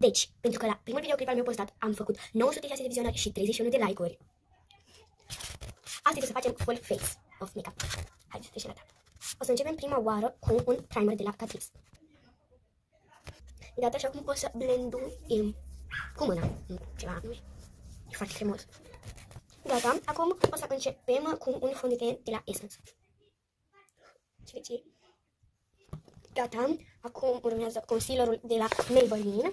Deci, pentru că la primul videoclip al meu postat am făcut 906 de vizionări și 31 de like-uri, astăzi o să facem full face of makeup. Hai să trecem la treabă. O să începem prima oară cu un primer de la Catrice. Gata, și acum o să blenduim cu mâna. Ceva, nu e foarte cremos. Gata, acum o să începem cu un fond de ten de la Essence. Gata, acum urmează concealerul de la Maybelline.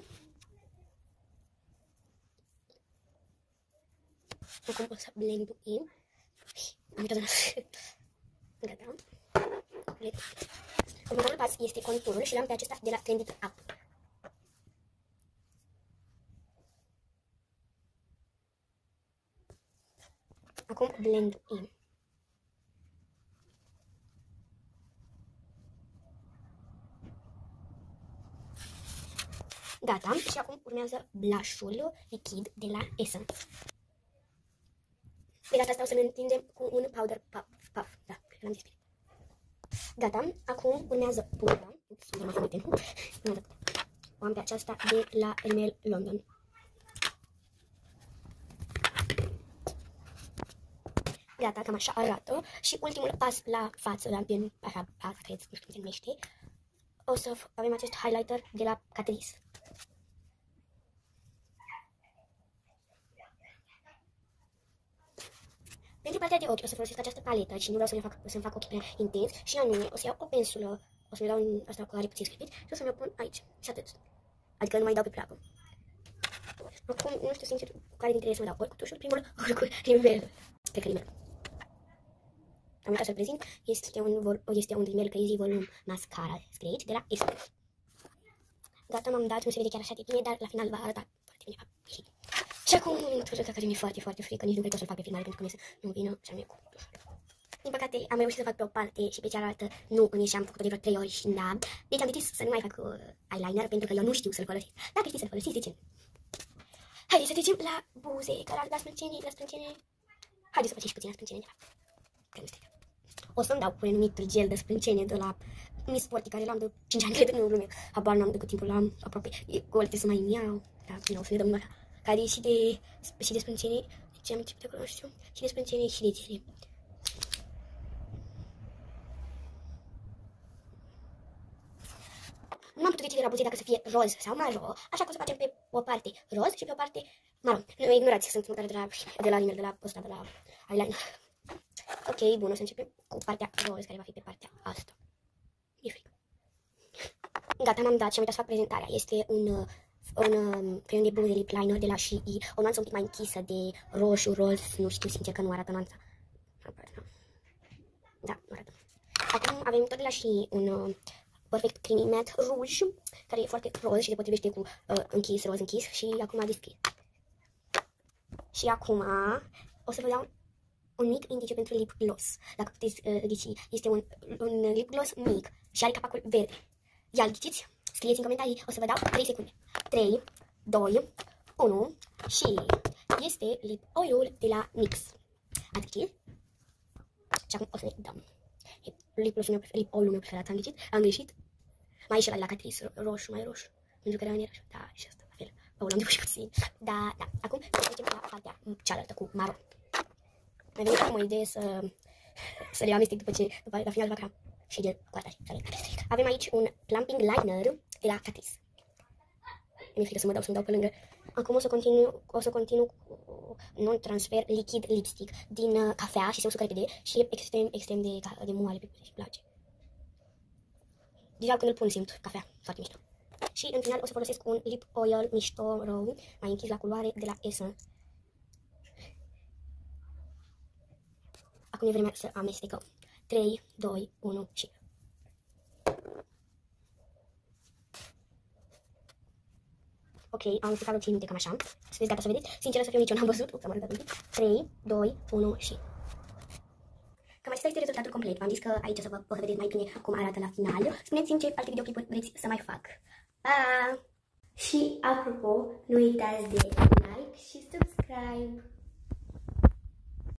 Acum o să blenduim. Am uitat de gata. Următorul pas este conturul și l-am pe acesta de la Trendy Up. Acum blenduim. Gata, și acum urmează blush-ul lichid de la Essence. De data asta o să ne întindem cu un powder puff. Da, cred că l-am zis bine. Gata, acum urmează pudra. O am pe aceasta de la Rimmel London. Gata, cam așa arată. Și ultimul pas la față, la bien, așa, cred, nu știu cum se numește. O să avem acest highlighter de la Catrice. Pentru partea de ochi o să folosesc această paletă și nu vreau să-mi fac ochii prea intens și anume o să iau o pensulă, o să-mi dau în asta cu are puțin scripit și o să-mi o pun aici și atât. Adică nu mai dau pe pleacă. Acum nu știu sincer cu care dintre ele să mă dau, ori cu tușul primul, ori cu Rimmel. Cred că Rimmel. Am uitat să-l prezint, este un Rimmel Crazy Volume Mascara, scrie aici, de la Essence. Gata, m-am dat, nu se vede chiar așa de bine, dar la final va arăta foarte bine. Și acum momentul care mi-e foarte, foarte frică, nici nu cred că o să-l fac pe filmare pentru că nu vină și am cu tușul. Din păcate am reușit să fac pe o parte și pe cealaltă nu îmi am făcut-o de vreo 3 ori și da. Deci am decis să nu mai fac eyeliner pentru că eu nu știu să-l folosesc. Dacă știi să-l folosiți, de ce? Haideți să trecem la buze, la sprâncene. Haideți să facem și puțin la sprâncene de la... Că nu strică. O să-mi dau cu renumitul gel de sprâncene de la Miss Sporty, care l-am de 5 ani, cred, nu lume. Habar n-am de cât timpul l-am, aproape. E gol, trebuie să mai iau. Da, bine, o să ne dăm una care e și de sprâncene. Deci am început acolo, nu știu. Și de sprâncene și de gele. Nu am putut decide la buze dacă să fie roz sau maro, așa că o să facem pe o parte roz și pe o parte maro. Nu ignorați, sunt mutare de la Rimmel, de la ăsta, de la eyeliner. Ok, bun, o să începem cu partea roz, care va fi pe partea asta. E frică. Gata, m-am dat și am uitat să fac prezentarea. Este un creion de buze lip liner de la She. O nuanță un pic mai închisă de roșu, roz, nu știu sincer că nu arată nuanța. Da, nu arată. Acum avem tot de la She un Perfect Creamy Matte Rouge, care e foarte roz și se potrivește cu închis, roz închis și acum deschis. Și acum o să vă dau un mic indice pentru lip gloss. Dacă puteți ghici, este un lip gloss mic și are capacul verde. Ia-l ghiciți, scrieți în comentarii, o să vă dau 3 secunde. 3, 2, 1 și este lip oil de la NYX. Ați ghicit? Și acum o să ne dăm. Lip oil-ul meu preferat, am greșit. Mai e și ăla de la Catrice, roșu, mai roșu. Pentru că era roșu, da, și asta, la fel. L-am depășit puțin. Da. Acum trecem la partea cealaltă cu maro. Mi-a venit acum o idee să le amestec după la final va și de coarta. Avem aici un plumping liner de la Catrice. Mi-e frică să mă dau pe lângă. Acum o să continu cu non-transfer lichid lipstick din cafea și se usucă repede și e extrem de moale pe piele și place. Deja când îl pun simt cafea, foarte mișto. Și în final o să folosesc un lip oil mișto rău, mai închis la culoare de la Essence. Acum e vremea să amestecăm. 3, 2, 1 și... Ok, am amestecat o 5 minute cam așa. Să vedeți, gata să vedeți. Sincer să fiu, nici eu n-am văzut. Am arătat un pic. 3, 2, 1 și... Cam acesta este rezultatul complet. V-am zis că aici o să vedeți mai bine cum arată la final. Spuneți-mi ce alte videoclipuri vreți să mai fac. Pa! Și apropo, nu uitați de like și subscribe.